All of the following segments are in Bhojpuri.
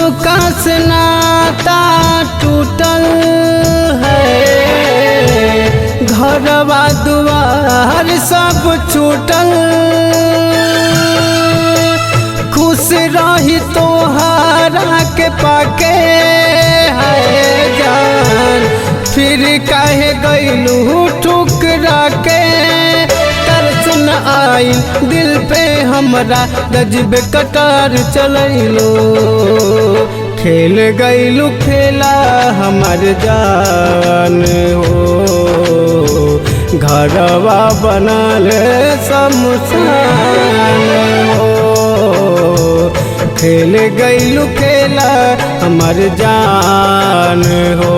सबका से नाता टूटल है, घरवा दुआर सब छूटल। खुश रही तोहरा के पाके है जान, फिर काहे गइलू ठुकरा के। तरस न आइल दिल पे हमरा, गजबे कटार चलैलो। खेल गइलू खेला हमर जान हो, घरवा बनल शमशान हो। खेल गइलू खेला हमर जान हो,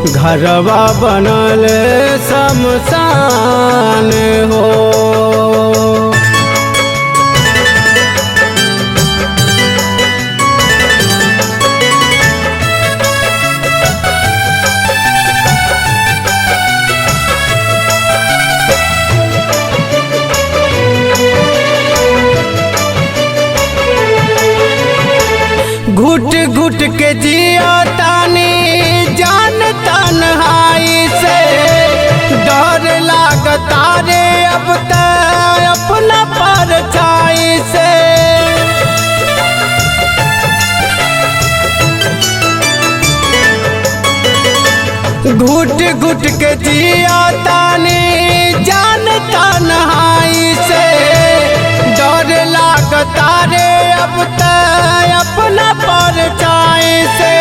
घरवा बनल शमशान हो। घुट घुट के जिया तानी जान तन्हाई से, डर लागता रे अब तक अपना परछाई से। घुट घुट के जिया तानी जान तन्हाई से, डर लागता रे अब तक अपना परछाई से।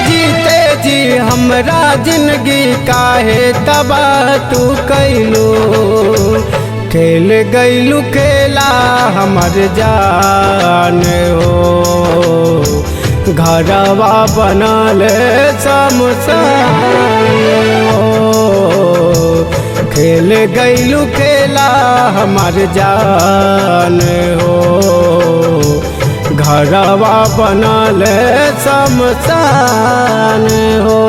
जीते जी हमरा जिंदगी काहे तबाह तू कैलू। खेल गइलू खेला हमर जान हो, घरवा बनल शमशान हो। खेल गइलू खेला हमर जान हो, घरवा बनल शमशान हो।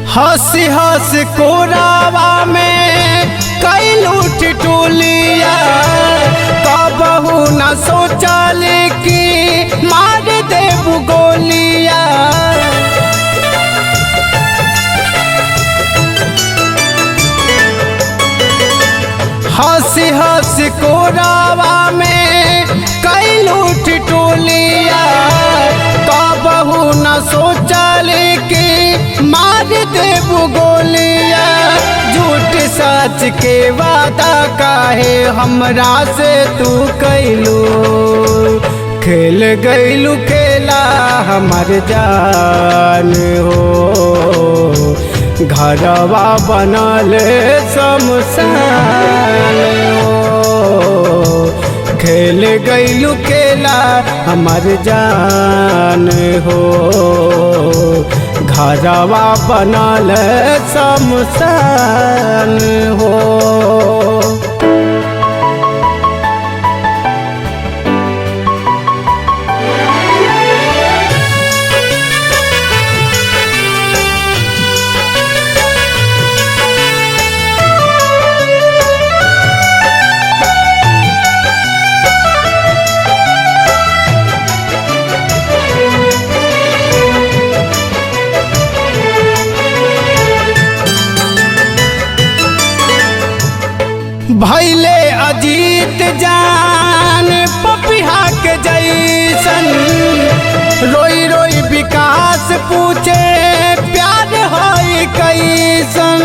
हंसी हंस कोरावा में कैलू ठिठुलिया, कबहू न सोचल कि मार देबू गोलिया। हंसी हंस कोरावा में कैलू ठिठुलिया, कबहू न सोचल कि मार देबू गोलिया। झूठ सच के वादा काहे हमरा से तू कैलू। खेल गइलू खेला हमर जान हो, घरवा बनल शमशान हो। खेल गइलू खेला हमर जान हो, घरवा बनल शमशान हो। भैले अजीत जान पपिहा के जैसन, रोई रोई विकास पूछे प्यार है कैसन।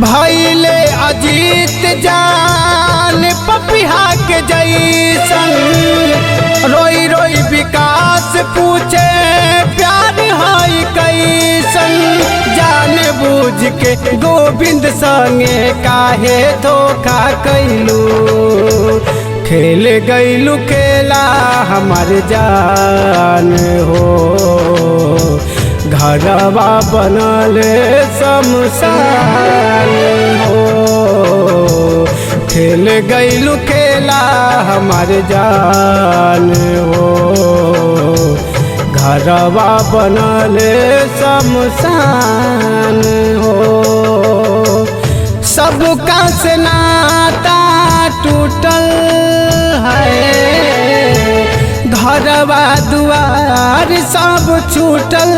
भैले अजीत जान पपिहा के जैसन रोई रोई विकास पूछे प्यार है कैसन जान बूझ के गोविंद संगे काहे धोखा कैलू खेल गईलू खेला हमार जान हो घरवा बनल शमशान हो खेल गईलू खेला हमार जान हो घरवा बनल शमशान हो सबका से नाता टूटल है घरवा दुआर सब छूटल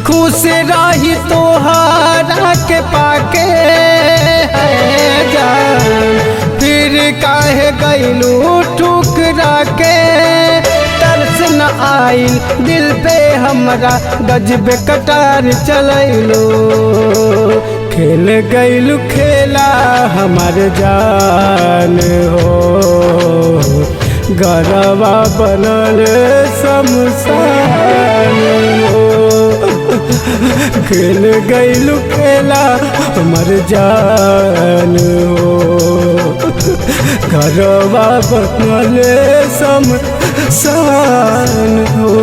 खुश रही तोहरा के पाके है जान फिर काहे गईलू ठुकरा के तरस न आइल दिल पे हमरा गजबे कटार चलैलो खेल गईलू खेला हमार जान हो गरवा बनल शमशान हो खेल गईलू खेला हमार जान हो गरवा बनल शमशान हो।